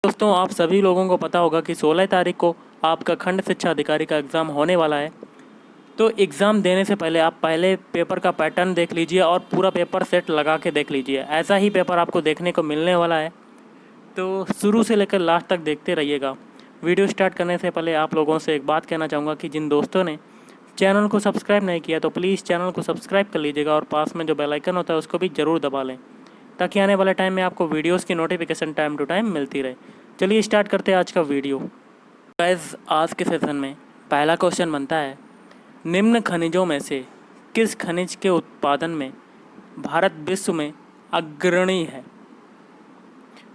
दोस्तों, आप सभी लोगों को पता होगा कि 16 तारीख को आपका खंड शिक्षा अधिकारी का एग्ज़ाम होने वाला है। तो एग्ज़ाम देने से पहले आप पहले पेपर का पैटर्न देख लीजिए और पूरा पेपर सेट लगा के देख लीजिए। ऐसा ही पेपर आपको देखने को मिलने वाला है, तो शुरू से लेकर लास्ट तक देखते रहिएगा। वीडियो स्टार्ट करने से पहले आप लोगों से एक बात कहना चाहूँगा कि जिन दोस्तों ने चैनल को सब्सक्राइब नहीं किया तो प्लीज़ चैनल को सब्सक्राइब कर लीजिएगा और पास में जो बेल आइकन होता है उसको भी ज़रूर दबा लें, ताकि आने वाले टाइम में आपको वीडियोस की नोटिफिकेशन टाइम टू टाइम मिलती रहे। चलिए स्टार्ट करते हैं आज का वीडियो। गाइस, आज के सेशन में पहला क्वेश्चन बनता है, निम्न खनिजों में से किस खनिज के उत्पादन में भारत विश्व में अग्रणी है?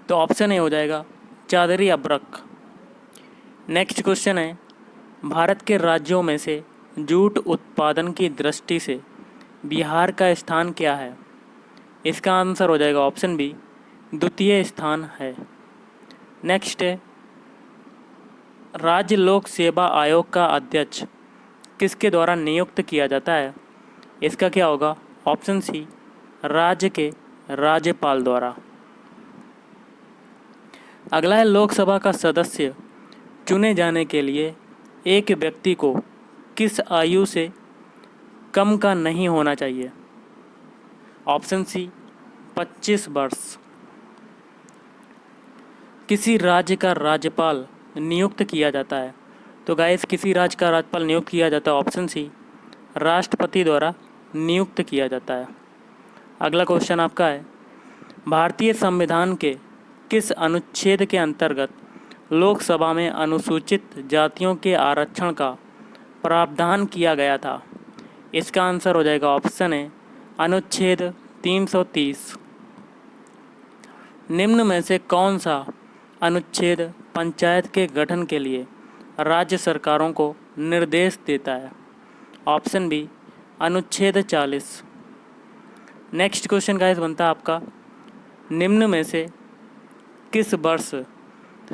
तो ऑप्शन ए हो जाएगा चादरी अब्रक। नेक्स्ट क्वेश्चन है, भारत के राज्यों में से जूट उत्पादन की दृष्टि से बिहार का स्थान क्या है? इसका आंसर हो जाएगा ऑप्शन बी, द्वितीय स्थान है। नेक्स्ट है, राज्य लोक सेवा आयोग का अध्यक्ष किसके द्वारा नियुक्त किया जाता है? इसका क्या होगा? ऑप्शन सी, राज्य के राज्यपाल द्वारा। अगला है, लोकसभा का सदस्य चुने जाने के लिए एक व्यक्ति को किस आयु से कम का नहीं होना चाहिए? ऑप्शन सी, 25 वर्ष। किसी राज्य का राज्यपाल नियुक्त किया जाता है, तो गाइस किसी राज्य का राज्यपाल नियुक्त किया जाता है, ऑप्शन सी, राष्ट्रपति द्वारा नियुक्त किया जाता है। अगला क्वेश्चन आपका है, भारतीय संविधान के किस अनुच्छेद के अंतर्गत लोकसभा में अनुसूचित जातियों के आरक्षण का प्रावधान किया गया था? इसका आंसर हो जाएगा ऑप्शन है, अनुच्छेद 330। निम्न में से कौन सा अनुच्छेद पंचायत के गठन के लिए राज्य सरकारों को निर्देश देता है? ऑप्शन बी, अनुच्छेद 40। नेक्स्ट क्वेश्चन गाइस बनता है आपका, निम्न में से किस वर्ष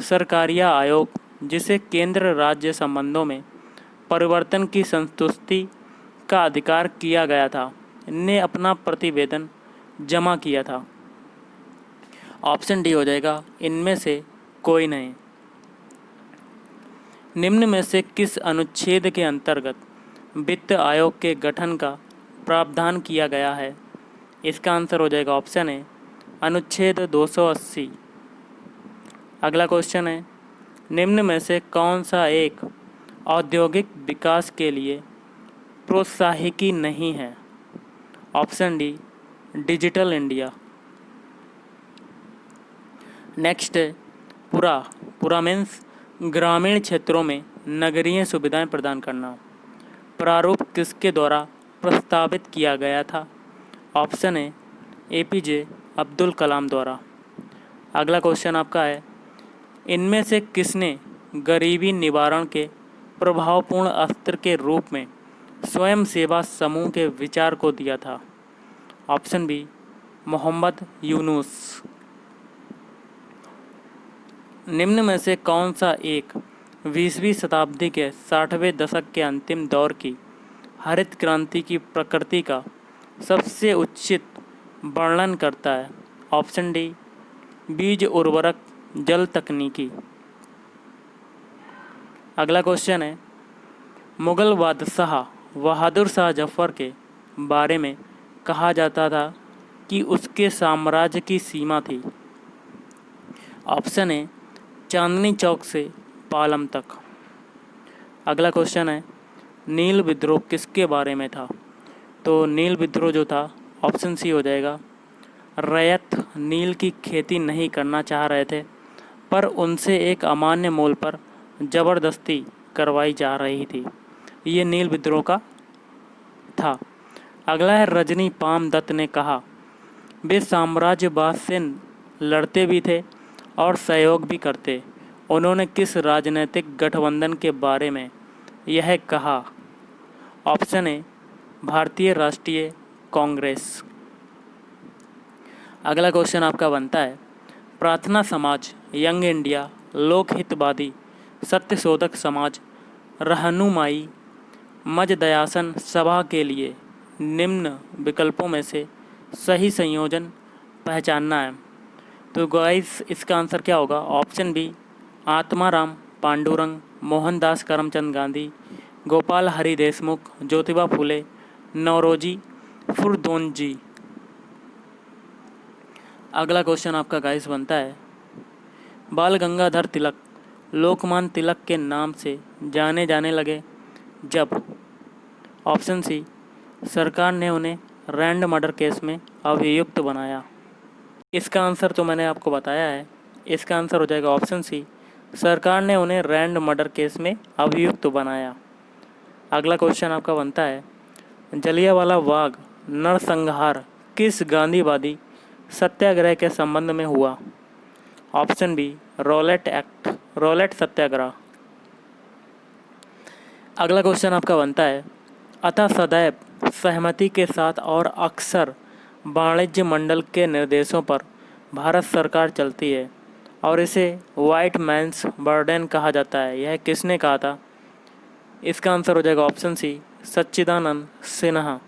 सरकारिया आयोग, जिसे केंद्र राज्य संबंधों में परिवर्तन की संतुष्टि का अधिकार किया गया था, ने अपना प्रतिवेदन जमा किया था? ऑप्शन डी हो जाएगा, इनमें से कोई नहीं। निम्न में से किस अनुच्छेद के अंतर्गत वित्त आयोग के गठन का प्रावधान किया गया है? इसका आंसर हो जाएगा ऑप्शन है, अनुच्छेद 280। अगला क्वेश्चन है, निम्न में से कौन सा एक औद्योगिक विकास के लिए प्रोत्साहकी नहीं है? Option D, digital India. Next है, पूरा मीन्स ग्रामीण क्षेत्रों में नगरीय सुविधाएं प्रदान करना, प्रारूप किसके द्वारा प्रस्तावित किया गया था? ऑप्शन है, एपीजे अब्दुल कलाम द्वारा। अगला क्वेश्चन आपका है, इनमें से किसने गरीबी निवारण के प्रभावपूर्ण अस्त्र के रूप में स्वयं सेवा समूह के विचार को दिया था? Option B, Mohammad Yunus. निम्न में से कौन सा एक 20वीं शताब्दी के 60वें दशक के अंतिम दौर की हरित क्रांति की प्रकृति का सबसे उचित वर्णन करता है? ऑप्शन डी, बीज उर्वरक जल तकनीकी। अगला क्वेश्चन है, मुगल बादशाह बहादुर शाह जफर के बारे में कहा जाता था कि उसके साम्राज्य की सीमा थी? ऑप्शन है, चांदनी चौक से पालम तक। अगला क्वेश्चन है, नील विद्रोह किसके बारे में था? तो नील विद्रोह जो था, ऑप्शन सी हो जाएगा, रैयत नील की खेती नहीं करना चाह रहे थे, पर उनसे एक अमान्य मूल्य पर ज़बरदस्ती करवाई जा रही थी। ये नील विद्रोह का था। अगला है, रजनी पाम दत्त ने कहा, वे साम्राज्यवाद से लड़ते भी थे और सहयोग भी करते। उन्होंने किस राजनीतिक गठबंधन के बारे में यह कहा? ऑप्शन है, भारतीय राष्ट्रीय कांग्रेस। अगला क्वेश्चन आपका बनता है, प्रार्थना समाज, यंग इंडिया, लोकहितवादी, सत्यशोधक समाज, रहनुमाई मजदयासन सभा के लिए निम्न विकल्पों में से सही संयोजन पहचानना है। तो गाइस इसका आंसर क्या होगा? Option B Atmaram Pandurang, Mohandas Karamchand Gandhi, Gopal Hari Deshmukh, Jyotiba Phule, Naoroji फुरदोंजी। अगला क्वेश्चन आपका गाइस बनता है, बाल गंगाधर तिलक लोकमान्य तिलक के नाम से जाने जाने लगे जब? ऑप्शन सी सरकार ने उन्हें रैंड मर्डर केस में अभियुक्त बनाया। इसका आंसर तो मैंने आपको बताया है, इसका आंसर हो जाएगा ऑप्शन सी सरकार ने उन्हें रैंड मर्डर केस में अभियुक्त बनाया। अगला क्वेश्चन आपका बनता है, जलियांवाला बाग नरसंहार किस गांधीवादी सत्याग्रह के संबंध में हुआ? Option B Rowlatt act, Rowlatt satyagraha. अगला क्वेश्चन आपका बनता है, अतः सदैव सहमति के साथ और अक्सर वाणिज्य मंडल के निर्देशों पर भारत सरकार चलती है और इसे वाइट मैन्स बर्डन कहा जाता है, यह किसने कहा था? इसका आंसर हो जाएगा ऑप्शन सी सच्चिदानंद सिन्हा।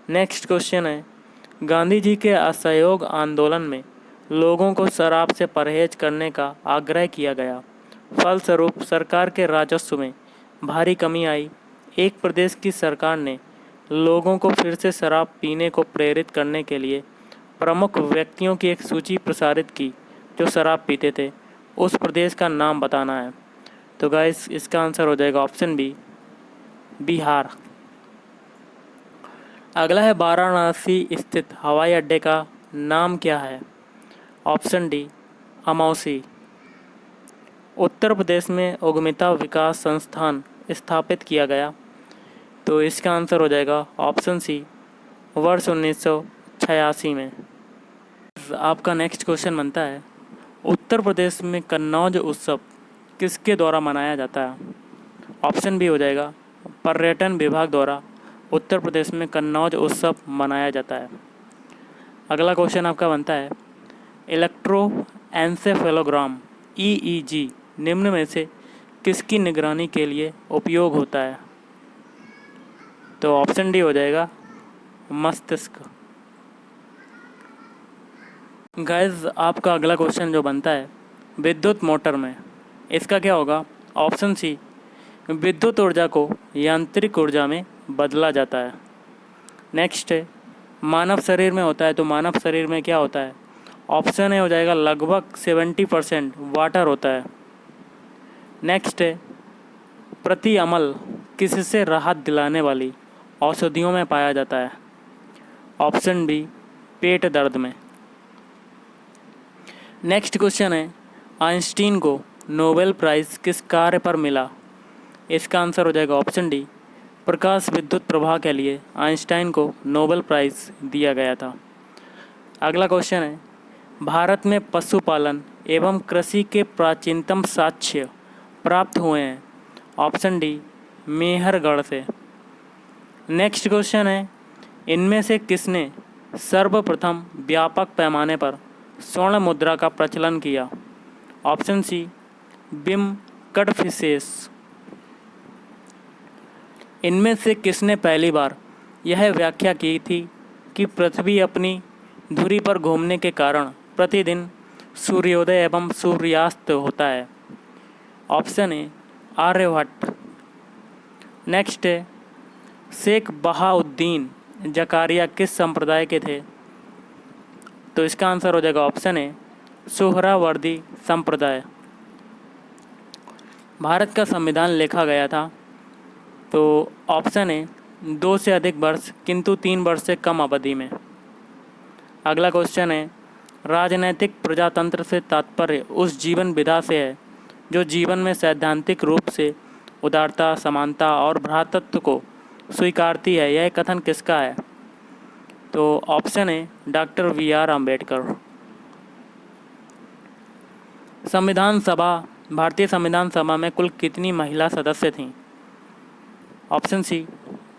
नेक्स्ट क्वेश्चन है, गांधी जी के असहयोग आंदोलन में लोगों को शराब से परहेज करने का आग्रह किया गया, फलस्वरूप सरकार के राजस्व में भारी कमी आई। एक प्रदेश की सरकार ने लोगों को फिर से शराब पीने को प्रेरित करने के लिए प्रमुख व्यक्तियों की एक सूची प्रसारित की जो शराब पीते थे। उस प्रदेश का नाम बताना है। तो गाइस इसका आंसर हो जाएगा ऑप्शन बी बिहार। अगला है, वाराणसी स्थित हवाई अड्डे का नाम क्या है? Option D Amausi. उत्तर प्रदेश में उद्यमिता विकास संस्थान स्थापित किया गया। तो इसका आंसर हो जाएगा ऑप्शन सी वर्ष 1986 में। आपका नेक्स्ट क्वेश्चन बनता है, उत्तर प्रदेश में कन्नौज उत्सव किसके द्वारा मनाया जाता है? ऑप्शन बी हो जाएगा पर्यटन विभाग द्वारा उत्तर प्रदेश में कन्नौज उत्सव मनाया जाता है। अगला क्वेश्चन आपका बनता है, इलेक्ट्रोएन्सेफेलोग्राम EEG निम्न में से किसकी निगरानी के लिए उपयोग होता है? तो ऑप्शन डी हो जाएगा मस्तिष्क। गाइस आपका अगला क्वेश्चन जो बनता है, विद्युत मोटर में इसका क्या होगा? ऑप्शन सी विद्युत ऊर्जा को यांत्रिक ऊर्जा में बदला जाता है। नेक्स्ट है, मानव शरीर में होता है, तो मानव शरीर में क्या होता है? ऑप्शन ए हो जाएगा लगभग 70% वाटर होता है। नेक्स्ट है, प्रति अमल किससे राहत दिलाने वाली औषधियों में पाया जाता है? ऑप्शन बी पेट दर्द में। नेक्स्ट क्वेश्चन है, आइंस्टीन को नोबेल प्राइज़ किस कार्य पर मिला? इसका आंसर हो जाएगा ऑप्शन डी प्रकाश विद्युत प्रवाह के लिए आइंस्टाइन को नोबेल प्राइज़ दिया गया था। अगला क्वेश्चन है, भारत में पशुपालन एवं कृषि के प्राचीनतम साक्ष्य प्राप्त हुए हैं। ऑप्शन डी मेहरगढ़ से। नेक्स्ट क्वेश्चन है, इनमें से किसने सर्वप्रथम व्यापक पैमाने पर स्वर्ण मुद्रा का प्रचलन किया? ऑप्शन सी बिम कडफिसेस। इनमें से किसने पहली बार यह व्याख्या की थी कि पृथ्वी अपनी धुरी पर घूमने के कारण प्रतिदिन सूर्योदय एवं सूर्यास्त होता है? Option A Aryabhata. नेक्स्ट है, शेख बहाउद्दीन जकारिया किस संप्रदाय के थे? तो इसका आंसर हो जाएगा ऑप्शन ए सोहरावर्दी संप्रदाय। भारत का संविधान लिखा गया था, तो ऑप्शन ए 2 से अधिक वर्ष किंतु 3 वर्ष से कम अवधि में। अगला क्वेश्चन है, राजनैतिक प्रजातंत्र से तात्पर्य उस जीवन विधा से है जो जीवन में सैद्धांतिक रूप से उदारता, समानता और भ्रातृत्व को स्वीकारती है। यह कथन किसका है? तो ऑप्शन है डॉक्टर VR अम्बेडकर। संविधान सभा, भारतीय संविधान सभा में कुल कितनी महिला सदस्य थीं? Option C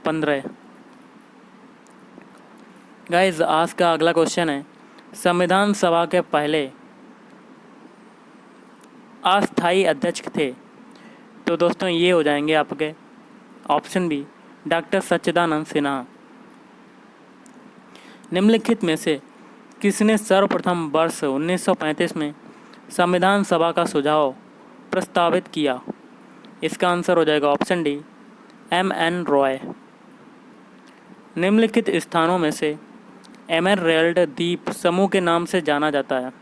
15। गाइज आज का अगला क्वेश्चन है, संविधान सभा के पहले अस्थायी अध्यक्ष थे? तो दोस्तों ये हो जाएंगे आपके ऑप्शन बी डॉक्टर सच्चिदानंद सिन्हा। निम्नलिखित में से किसने सर्वप्रथम वर्ष 1935 में संविधान सभा का सुझाव प्रस्तावित किया? इसका आंसर हो जाएगा ऑप्शन डी, एम.एन. रॉय। निम्नलिखित स्थानों में से एमरल्ड द्वीप समूह के नाम से जाना जाता है?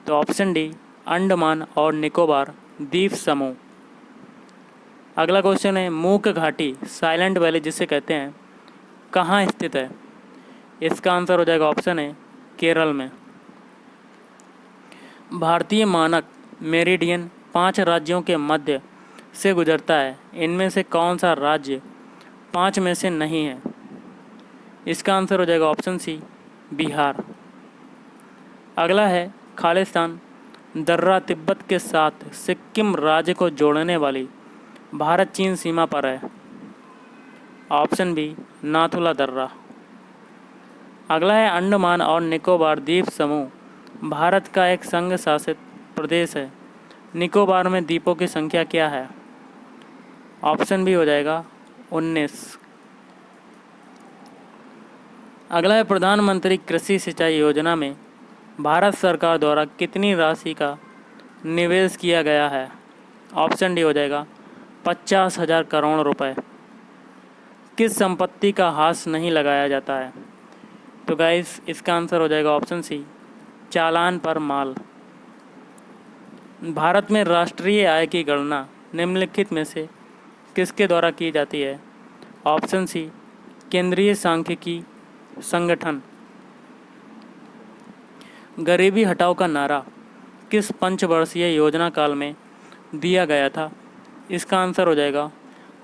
तो ऑप्शन डी, अंडमान और निकोबार द्वीप समूह। अगला क्वेश्चन है, मूक घाटी साइलेंट वैली जिसे कहते हैं कहाँ स्थित है? इसका आंसर हो जाएगा ऑप्शन है केरल में। भारतीय मानक मेरिडियन 5 राज्यों के मध्य से गुजरता है, इनमें से कौन सा राज्य 5 में से नहीं है? इसका आंसर हो जाएगा ऑप्शन सी, बिहार। अगला है, खालिस्तान दर्रा तिब्बत के साथ सिक्किम राज्य को जोड़ने वाली भारत चीन सीमा पर है? ऑप्शन बी, नाथुला दर्रा। अगला है, अंडमान और निकोबार द्वीप समूह भारत का एक संघ शासित प्रदेश है, निकोबार में द्वीपों की संख्या क्या है? ऑप्शन बी हो जाएगा 19। अगला है, प्रधानमंत्री कृषि सिंचाई योजना में भारत सरकार द्वारा कितनी राशि का निवेश किया गया है? ऑप्शन डी हो जाएगा 50,000 करोड़ रुपए। किस संपत्ति का हाश नहीं लगाया जाता है? तो गाइस इसका आंसर हो जाएगा ऑप्शन सी, चालान पर माल। भारत में राष्ट्रीय आय की गणना निम्नलिखित में से किसके द्वारा की जाती है? ऑप्शन सी, केंद्रीय सांख्यिकी संगठन। गरीबी हटाओ का नारा किस पंचवर्षीय योजना काल में दिया गया था? इसका आंसर हो जाएगा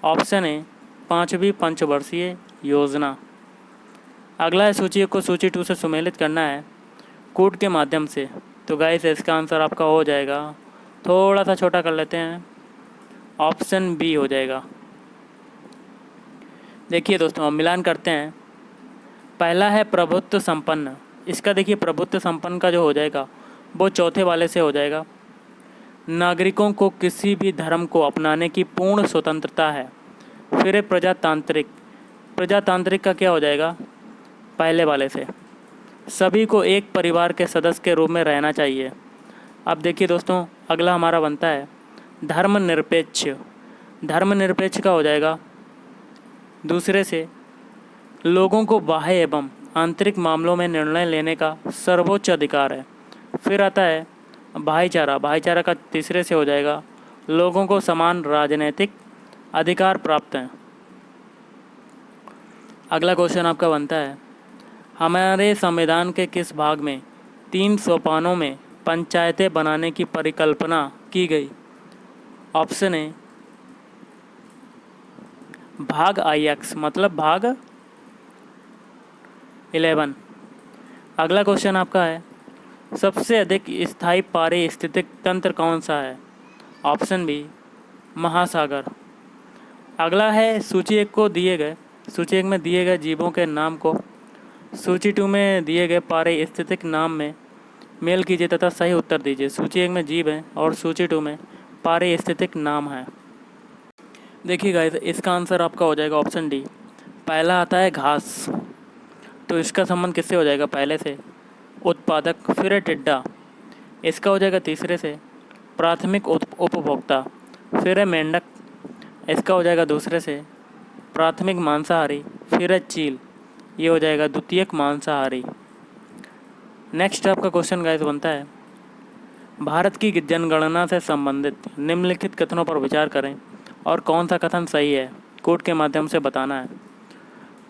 ऑप्शन ए, 5वीं पंचवर्षीय योजना। अगला है, सूची को सूची 2 से सुमेलित करना है कोड के माध्यम से। तो गाइस इसका आंसर आपका हो जाएगा, थोड़ा सा छोटा कर लेते हैं, ऑप्शन बी हो जाएगा। देखिए दोस्तों, हम मिलान करते हैं। पहला है प्रभुत्व संपन्न, इसका देखिए प्रभुत्व संपन्न का जो हो जाएगा वो चौथे वाले से हो जाएगा। नागरिकों को किसी भी धर्म को अपनाने की पूर्ण स्वतंत्रता है। फिर है प्रजातांत्रिक, प्रजातांत्रिक का क्या हो जाएगा? पहले वाले से। सभी को एक परिवार के सदस्य के रूप में रहना चाहिए। अब देखिए दोस्तों, अगला हमारा बनता है धर्मनिरपेक्ष। धर्मनिरपेक्ष का हो जाएगा दूसरे से। लोगों को बाह्य एवं आंतरिक मामलों में निर्णय लेने का सर्वोच्च अधिकार है। फिर आता है भाईचारा, भाईचारा का तीसरे से हो जाएगा। लोगों को समान राजनीतिक अधिकार प्राप्त हैं। अगला क्वेश्चन आपका बनता है, हमारे संविधान के किस भाग में 3 सोपानों में पंचायतें बनाने की परिकल्पना की गई? ऑप्शन ए, भाग IX मतलब भाग 11। अगला क्वेश्चन आपका है, सबसे अधिक स्थायी पारिस्थितिक तंत्र कौन सा है? ऑप्शन बी, महासागर। अगला है, सूची 1 को दिए गए, सूची 1 में दिए गए जीवों के नाम को सूची 2 में दिए गए पारिस्थितिक नाम में मेल कीजिए तथा सही उत्तर दीजिए। सूची 1 में जीव है और सूची 2 में पारिस्थितिक नाम है। देखिए गाइस, इसका आंसर आपका हो जाएगा ऑप्शन डी। पहला आता है घास, तो इसका संबंध किससे हो जाएगा? पहले से, उत्पादक। फिर है टिड्डा, इसका हो जाएगा तीसरे से, प्राथमिक उपभोक्ता। फिर है मेंढक, इसका हो जाएगा दूसरे से, प्राथमिक मांसाहारी। फिर है चील, ये हो जाएगा द्वितीयक मांसाहारी। नेक्स्ट आपका क्वेश्चन गाइस बनता है, भारत की जनगणना से संबंधित निम्नलिखित कथनों पर विचार करें और कौन सा कथन सही है, कोड के माध्यम से बताना है।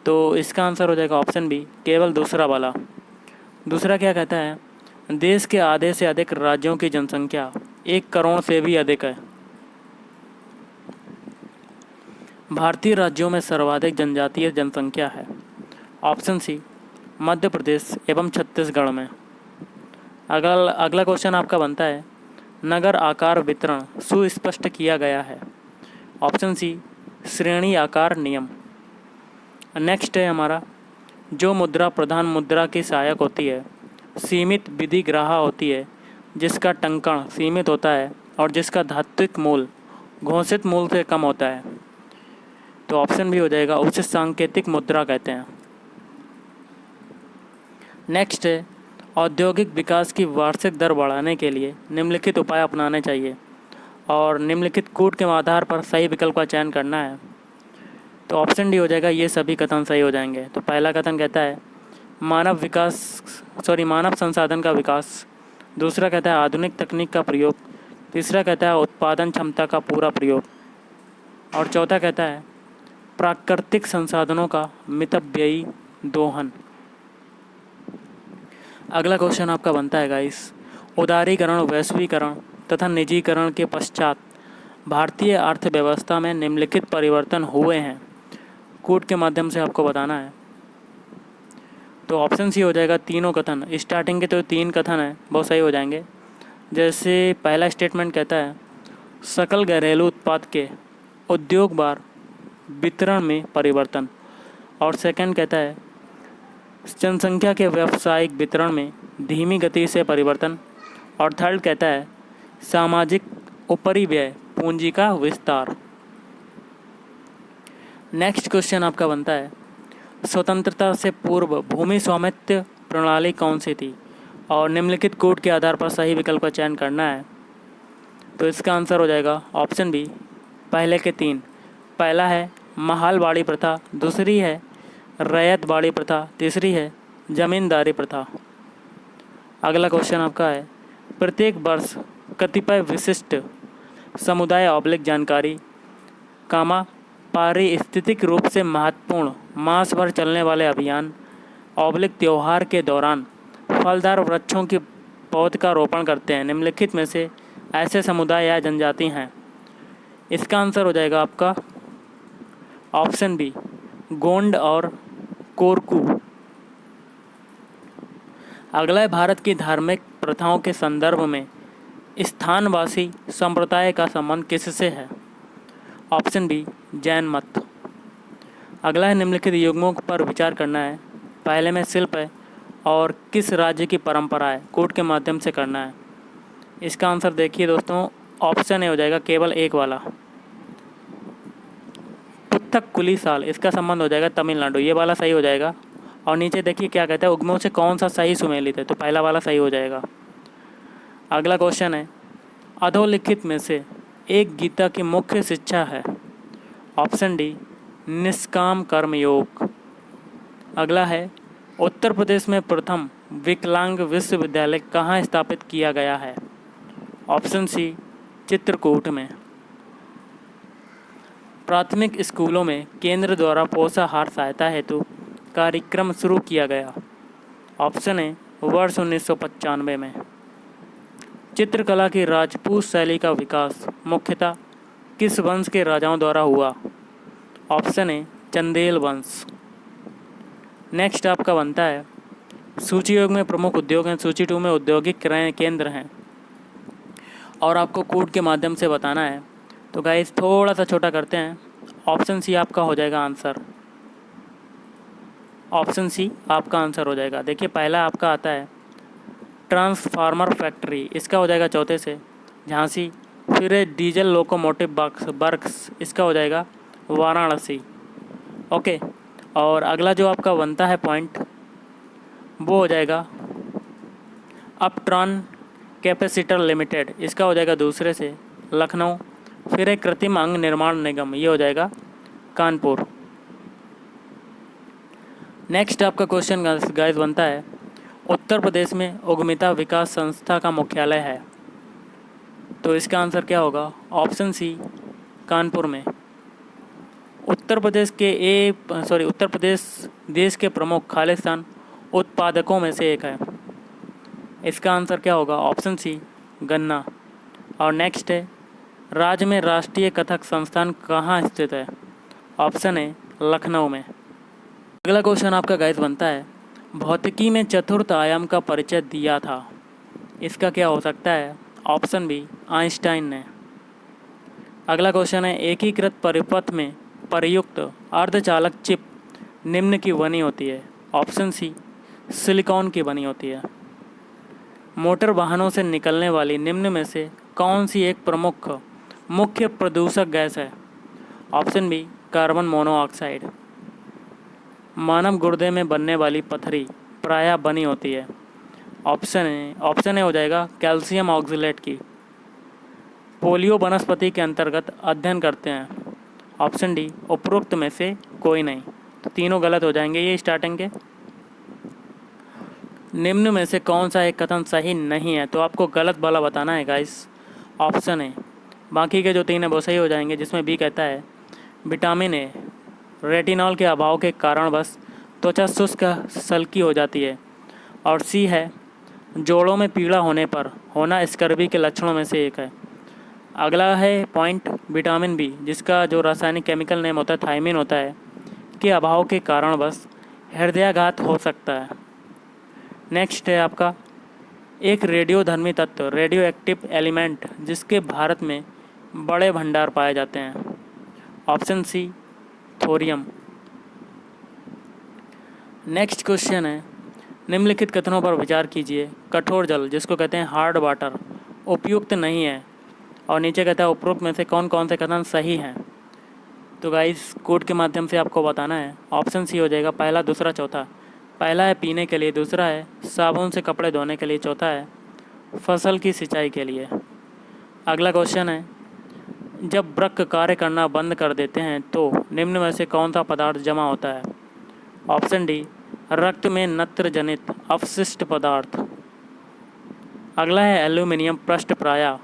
तो इसका आंसर हो जाएगा ऑप्शन बी, केवल दूसरा वाला। दूसरा क्या कहता है? देश के आधे से अधिक राज्यों की जनसंख्या 1 करोड़ से भी अधिक है। भारतीय राज्यों में सर्वाधिक जनजातीय जनसंख्या है। ऑप्शन सी, मध्य प्रदेश एवं छत्तीसगढ़ में। अगला क्वेश्चन आपका बनता है, नगर आकार वितरण सुस्पष्ट किया गया है। ऑप्शन सी, श्रेणी आकार नियम। नेक्स्ट है हमारा, जो मुद्रा प्रधान मुद्रा की सहायक होती है, सीमित विधिग्राह होती है, जिसका टंकण सीमित होता है और जिसका धात्विक मूल घोषित मूल से कम होता है। तो ऑप्शन भी हो जाएगा, उसे सांकेतिक मुद्रा कहते हैं। नेक्स्ट है, औद्योगिक विकास की वार्षिक दर बढ़ाने के लिए निम्नलिखित उपाय अपनाने चाहिए और निम्नलिखित कूट के आधार पर सही विकल्प का चयन करना है। तो ऑप्शन डी हो जाएगा, ये सभी कथन सही हो जाएंगे। तो पहला कथन कहता है मानव संसाधन का विकास। दूसरा कहता है आधुनिक तकनीक का प्रयोग। तीसरा कहता है उत्पादन क्षमता का पूरा प्रयोग। और चौथा कहता है प्राकृतिक संसाधनों का मितव्ययी दोहन। अगला क्वेश्चन आपका बनता है गाइस, उदारीकरण, वैश्वीकरण तथा निजीकरण के पश्चात भारतीय अर्थव्यवस्था में निम्नलिखित परिवर्तन हुए हैं। कूट के माध्यम से आपको बताना है। तो ऑप्शन सी हो जाएगा तीनों कथन। स्टार्टिंग के तो 3 कथन हैं, बहुत सही हो जाएंगे। जैसे पहला स्टेटमेंट कहता है सकल घरेलू उत्पाद के उद्योग बार वितरण में परिवर्तन। और सेकंड कहता है जनसंख्या के व्यावसायिक वितरण में धीमी गति से परिवर्तन। और थर्ड कहता है सामाजिक उपरिव्यय पूंजी का विस्तार। नेक्स्ट क्वेश्चन आपका बनता है स्वतंत्रता से पूर्व भूमि स्वामित्व प्रणाली कौन सी थी और निम्नलिखित कूट के आधार पर सही विकल्प का चयन करना है। तो इसका आंसर हो जाएगा ऑप्शन बी, पहले के 3। पहला है महालवाड़ी प्रथा, दूसरी है रैयतवाड़ी प्रथा, तीसरी है जमींदारी प्रथा। अगला क्वेश्चन आपका है प्रत्येक वर्ष कतिपय विशिष्ट समुदाय ऑब्लिक जानकारी पारिस्थितिक रूप से महत्वपूर्ण मास भर चलने वाले अभियान ऑब्लिक त्यौहार के दौरान फलदार वृक्षों की पौध का रोपण करते हैं। निम्नलिखित में से ऐसे समुदाय या जनजाति हैं। इसका आंसर हो जाएगा आपका ऑप्शन बी, गोंड और कोरकू। अगला है भारत की धार्मिक प्रथाओं के संदर्भ में स्थानवासी संप्रदाय का संबंध किससे है। ऑप्शन बी, जैन मत। अगला है निम्नलिखित युग्मों पर विचार करना है। पहले में शिल्प है और किस राज्य की परंपरा है, कूट के माध्यम से करना है। इसका आंसर देखिए दोस्तों, ऑप्शन ए हो जाएगा केवल एक वाला, पुत्थक कुली साल। इसका संबंध हो जाएगा तमिलनाडु, ये वाला सही हो जाएगा। और नीचे देखिए क्या कहता है उद्गमों से कौन सा सही सुमेलित है, तो पहला वाला सही हो जाएगा। अगला क्वेश्चन है अधोलिखित में से एक गीता की मुख्य शिक्षा है। ऑप्शन डी, निष्काम कर्म योग। अगला है उत्तर प्रदेश में प्रथम विकलांग विश्वविद्यालय कहाँ स्थापित किया गया है। ऑप्शन सी, चित्रकूट में। प्राथमिक स्कूलों में केंद्र द्वारा पोषाहार सहायता हेतु कार्यक्रम शुरू किया गया। ऑप्शन ए, वर्ष 1995 में। चित्रकला की राजपूत शैली का विकास मुख्यतः किस वंश के राजाओं द्वारा हुआ। ऑप्शन ए, चंदेल वंश। नेक्स्ट आपका बनता है सूची योग में प्रमुख उद्योग हैं, सूची 2 में औद्योगिक केंद्र हैं और आपको कूट के माध्यम से बताना है। तो गाइस थोड़ा सा छोटा करते हैं। ऑप्शन सी आपका हो जाएगा आंसर, ऑप्शन सी आपका आंसर हो जाएगा। देखिए पहला आपका आता है ट्रांसफार्मर फैक्ट्री, इसका हो जाएगा चौथे से झांसी। फिर है डीजल लोकोमोटिव वर्क्स, इसका हो जाएगा वाराणसी। ओके, और अगला जो आपका बनता है पॉइंट वो हो जाएगा अपट्रॉन कैपेसिटर लिमिटेड, इसका हो जाएगा दूसरे से लखनऊ। फिर एक कृत्रिम अंग निर्माण निगम, ये हो जाएगा कानपुर। नेक्स्ट आपका क्वेश्चन गाइस बनता है उत्तर प्रदेश में उद्यमिता विकास संस्था का मुख्यालय है। तो इसका आंसर क्या होगा। ऑप्शन सी, कानपुर में। उत्तर प्रदेश देश के प्रमुख खालिस्तान उत्पादकों में से एक है। इसका आंसर क्या होगा। ऑप्शन सी, गन्ना। और नेक्स्ट है राज्य में राष्ट्रीय कथक संस्थान कहाँ स्थित है। ऑप्शन ए, लखनऊ में। अगला क्वेश्चन आपका गाइस बनता है भौतिकी में चतुर्थ आयाम का परिचय दिया था। इसका क्या हो सकता है। ऑप्शन बी, आइंस्टाइन ने। अगला क्वेश्चन है एकीकृत परिपथ में प्रयुक्त अर्धचालक चिप निम्न की बनी होती है। ऑप्शन सी, सिलिकॉन की बनी होती है। मोटर वाहनों से निकलने वाली निम्न में से कौन सी एक प्रमुख मुख्य प्रदूषक गैस है। Option B, carbon monoxide. मानव गुर्दे में बनने वाली पथरी प्रायः बनी होती है। ऑप्शन ए हो जाएगा कैल्शियम ऑक्सलेट की। पोलियो वनस्पति के अंतर्गत अध्ययन करते हैं। ऑप्शन डी उपरोक्त में से कोई नहीं। तो तीनों गलत हो जाएंगे ये स्टार्टिंग के। निम्न में से कौन सा एक कथन सही नहीं है, तो आपको गलत वाला बताना है गाइस। ऑप्शन ए, बाकी के जो तीन है वो सही हो जाएंगे, जिसमें बी कहता है विटामिन ए रेटिनॉल के अभाव के कारण बस त्वचा शुष्क सल्की हो जाती है। और सी है जोड़ों में पीड़ा होने पर होना स्कर्वी के लक्षणों में से एक है। अगला है पॉइंट विटामिन बी, जिसका जो रासायनिक केमिकल नेम होता है थायमिन होता है, के अभाव के कारण बस हृदयाघात हो सकता है। नेक्स्ट है आपका एक रेडियोधर्मी तत्व रेडियो एक्टिव एलिमेंट जिसके भारत में बड़े भंडार पाए जाते हैं। Option C thorium. Next question है निम्नलिखित कथनों पर विचार कीजिए। कठोर जल, जिसको कहते हैं हार्ड वाटर, उपयुक्त नहीं है। और नीचे कहता है उपरोक्त में से कौन कौन से कथन सही हैं। तो गाइस कोड के माध्यम से आपको बताना है। ऑप्शन सी हो जाएगा पहला, दूसरा, चौथा। पहला है पीने के लिए, दूसरा है साबुन से कपड़े धोने के लिए, चौथा है फसल की सिंचाई के लिए। अगला क्वेश्चन है जब वृक्क कार्य करना बंद कर देते हैं तो निम्न में से कौन सा पदार्थ जमा होता है। ऑप्शन डी रक्त में नत्र जनित अपशिष्ट पदार्थ। अगला है एल्यूमिनियम पृष्ठ प्रायः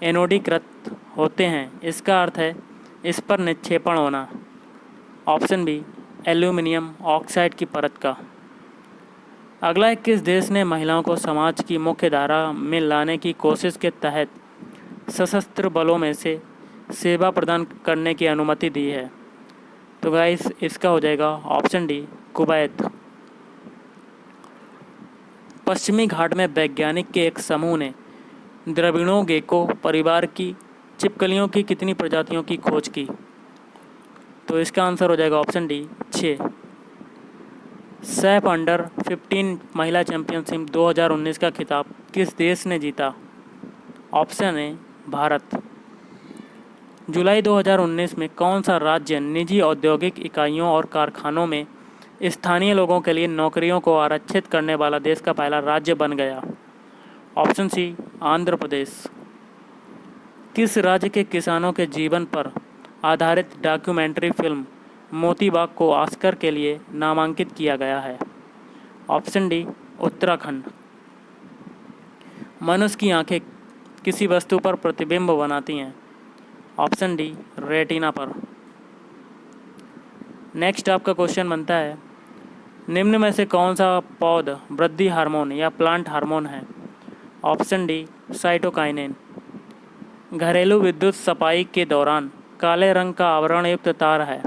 एनोडीकृत होते हैं, इसका अर्थ है इस पर निक्षेपण होना। ऑप्शन बी एल्यूमिनियम ऑक्साइड की परत का। अगला है किस देश ने महिलाओं को समाज की मुख्य धारा में लाने की कोशिश के तहत सशस्त्र बलों में से सेवा प्रदान करने की अनुमति दी है। तो गाइस इसका हो जाएगा ऑप्शन डी कुवैत। पश्चिमी घाट में वैज्ञानिक के एक समूह ने द्रविड़ों गेको परिवार की छिपकलियों की कितनी प्रजातियों की खोज की। तो इसका आंसर हो जाएगा ऑप्शन डी 6। सैफ अंडर 15 महिला चैंपियनशिप 2019 का खिताब किस देश ने जीता। Option A Bharat. जुलाई 2019 में कौन सा राज्य निजी औद्योगिक इकाइयों और कारखानों में स्थानीय लोगों के लिए नौकरियों को आरक्षित करने वाला देश का पहला राज्य बन गया। Option C Andhra Pradesh. किस राज्य के किसानों के जीवन पर आधारित डॉक्यूमेंट्री फिल्म मोती बाग को ऑस्कर के लिए नामांकित किया गया है। Option D Uttarakhand. मनुष्य की आंखें किसी वस्तु पर प्रतिबिंब बनाती हैं। ऑप्शन डी रेटिना पर। नेक्स्ट आपका क्वेश्चन बनता है निम्न में से कौन सा पौध वृद्धि हार्मोन या प्लांट हार्मोन है। Option D cytokinin. घरेलू विद्युत सफाई के दौरान काले रंग का आवरण युक्त तार है।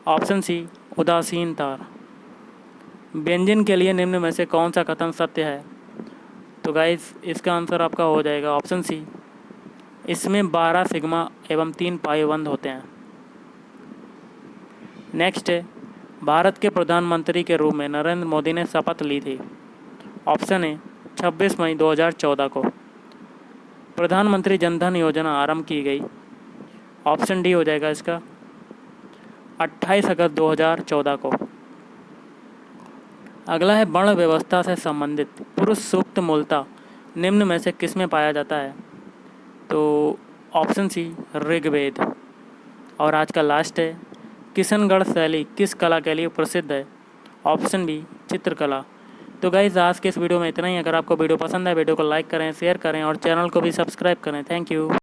ऑप्शन सी उदासीन तार। व्यंजन के लिए निम्न में से कौन सा कथन सत्य है। तो गाइस इसका आंसर आपका हो जाएगा ऑप्शन सी, इसमें 12 सिग्मा एवं 3 पाइबंद होते हैं। नेक्स्ट है भारत के प्रधानमंत्री के रूप में नरेंद्र मोदी ने शपथ ली थी। ऑप्शन ए 26 मई 2014 को। प्रधानमंत्री जनधन योजना आरंभ की गई। ऑप्शन डी हो जाएगा इसका 28 अगस्त 2014 को। अगला है वर्ण व्यवस्था से संबंधित पुरुष सूक्त मूलतः निम्न में से किसमें पाया जाता है। तो ऑप्शन सी ऋग्वेद। और आज का लास्ट है किशनगढ़ शैली किस कला के लिए प्रसिद्ध है। ऑप्शन बी चित्रकला। तो गाइस आज के इस वीडियो में इतना ही। अगर आपको वीडियो पसंद है वीडियो को लाइक करें, शेयर करें और चैनल को भी सब्सक्राइब करें। Thank you.